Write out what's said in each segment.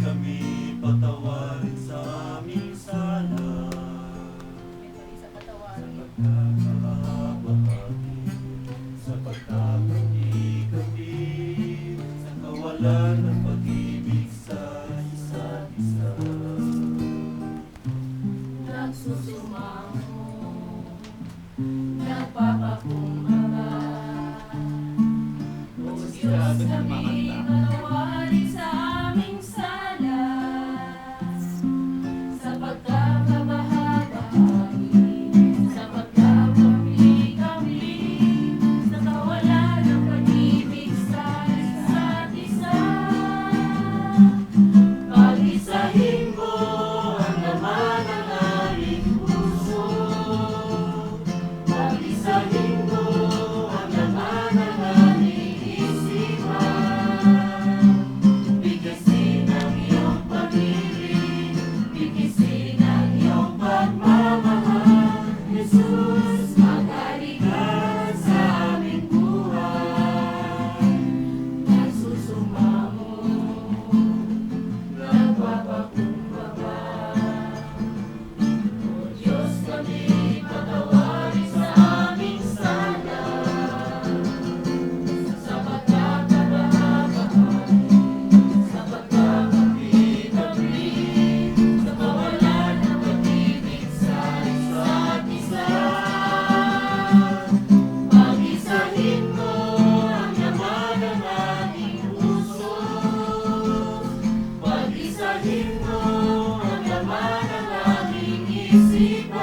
kami patawarin sa aming sala. Sa pagkakahabahagi, sa pagkakapi-kapi, sa kawalan ng pag-ibig sa isa't isa. Nagsusumamo, nagpapakumbaba, O Diyos kami patawarin sa aming sala, sa pagkakabahabahagi, sa pagkakapi-kapi, sa kawalan ng pag-ibig sa isa't isa. Pag-isahin mo ang laman ng aming puso, pag-isahin mo ang laman ng aming isipan. Bigkasin ang iyong pag-ibig, bigkasin ang iyong pagmamahal. Jesus, maghari ka sa aming buhay. Nagsusumamo, nagpapakumbaba, O Diyos kami patawarin sa aming sala, sa pagkakabahabahagi, sa pagkakapi-kapi, sa kawalan ng pag-ibig sa isa't isa. Pag-isahin mo ang laman ng aming puso, pag-isahin mo ang laman ng aming isipan.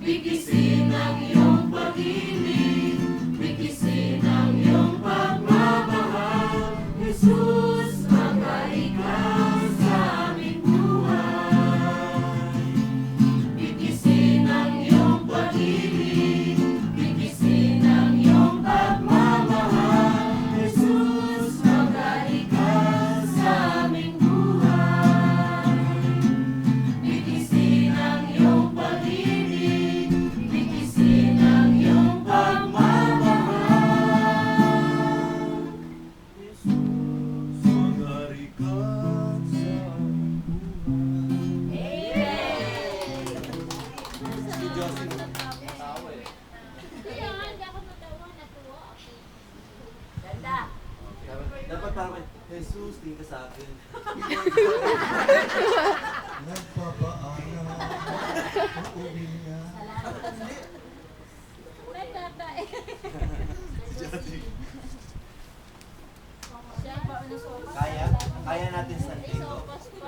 Bigkisin ang iyong pag-ibig, bigkisin ang iyong pagmamahal. Jesus, maghari ka sa aming buhay. Bigkisin ang iyong pag-ibig, bigkisin ang iyong pagmamahal. Jesus, maghari ka sa aming buhay. Bigkisin ang iyong pag-ibig, bigkisin ang iyong pagmamahal. Jesus, maghari ka sa aming buhay. Si Josie natawa eh. Kaya nga, hindi ako natawa, natuwa ako. Ganda. Dapat parang, Jesus, tingin ka sa akin. Nagpapaalam, uuwi niya. Nagtatae. Si Josie. Siya pa, ano, sopas. Kaya natin sa Ay, dito. sopas pa.